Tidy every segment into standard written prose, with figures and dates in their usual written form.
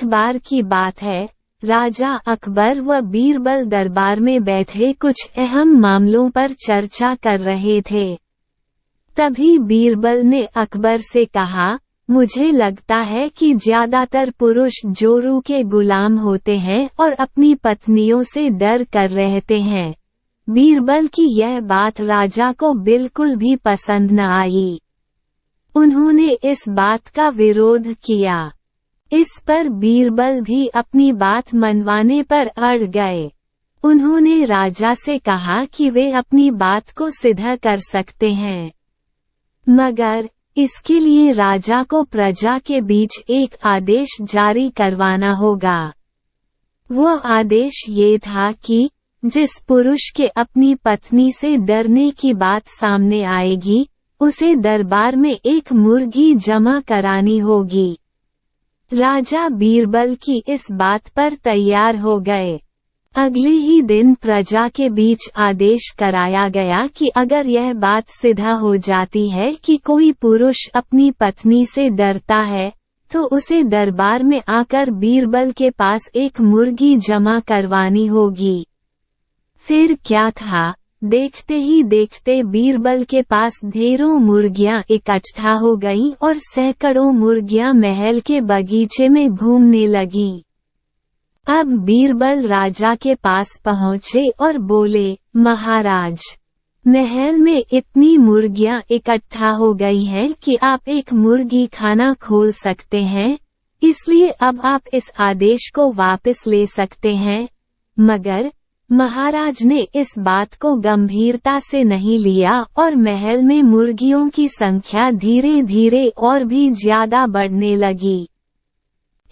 बार की बात है, राजा अकबर व बीरबल दरबार में बैठे कुछ अहम मामलों पर चर्चा कर रहे थे। तभी बीरबल ने अकबर से कहा, मुझे लगता है कि ज्यादातर पुरुष जोरू के गुलाम होते हैं और अपनी पत्नियों से डर कर रहते हैं। बीरबल की यह बात राजा को बिल्कुल भी पसंद न आई। उन्होंने इस बात का विरोध किया। इस पर बीरबल भी अपनी बात मनवाने पर अड़ गए। उन्होंने राजा से कहा कि वे अपनी बात को सिद्ध कर सकते हैं, मगर इसके लिए राजा को प्रजा के बीच एक आदेश जारी करवाना होगा। वो आदेश ये था कि जिस पुरुष के अपनी पत्नी से डरने की बात सामने आएगी, उसे दरबार में एक मुर्गी जमा करानी होगी। राजा बीरबल की इस बात पर तैयार हो गए। अगले ही दिन प्रजा के बीच आदेश कराया गया कि अगर यह बात सिद्ध हो जाती है कि कोई पुरुष अपनी पत्नी से डरता है, तो उसे दरबार में आकर बीरबल के पास एक मुर्गी जमा करवानी होगी। फिर क्या था, देखते ही देखते बीरबल के पास ढेरों मुर्गियां इकट्ठा हो गईं और सैकड़ों मुर्गियां महल के बगीचे में घूमने लगीं। अब बीरबल राजा के पास पहुँचे और बोले, महाराज, महल में इतनी मुर्गियां इकट्ठा हो गई हैं कि आप एक मुर्गी खाना खोल सकते हैं, इसलिए अब आप इस आदेश को वापस ले सकते हैं। मगर महाराज ने इस बात को गंभीरता से नहीं लिया और महल में मुर्गियों की संख्या धीरे धीरे और भी ज्यादा बढ़ने लगी।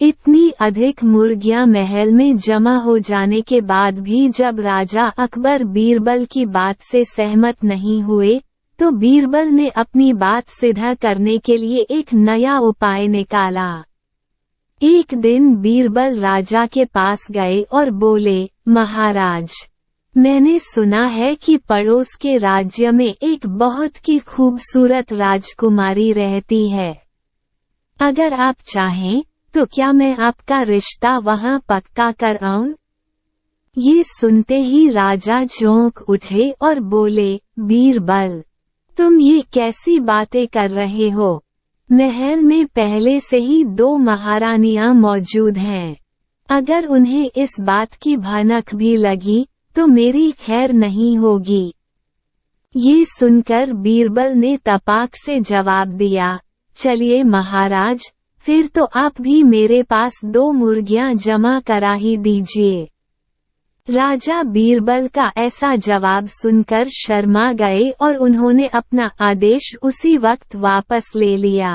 इतनी अधिक मुर्गियां महल में जमा हो जाने के बाद भी जब राजा अकबर बीरबल की बात से सहमत नहीं हुए, तो बीरबल ने अपनी बात सिद्ध करने के लिए एक नया उपाय निकाला। एक दिन बीरबल राजा के पास गए और बोले, महाराज, मैंने सुना है कि पड़ोस के राज्य में एक बहुत की खूबसूरत राजकुमारी रहती है। अगर आप चाहें तो क्या मैं आपका रिश्ता वहां पक्का कर आऊं? ये सुनते ही राजा चौंक उठे और बोले, बीरबल, तुम ये कैसी बातें कर रहे हो? महल में पहले से ही 2 महारानियां मौजूद हैं। अगर उन्हें इस बात की भनक भी लगी, तो मेरी खैर नहीं होगी। ये सुनकर बीरबल ने तपाक से जवाब दिया, चलिए महाराज, फिर तो आप भी मेरे पास 2 मुर्गियां जमा करा ही दीजिए। राजा बीरबल का ऐसा जवाब सुनकर शर्मा गए और उन्होंने अपना आदेश उसी वक्त वापस ले लिया।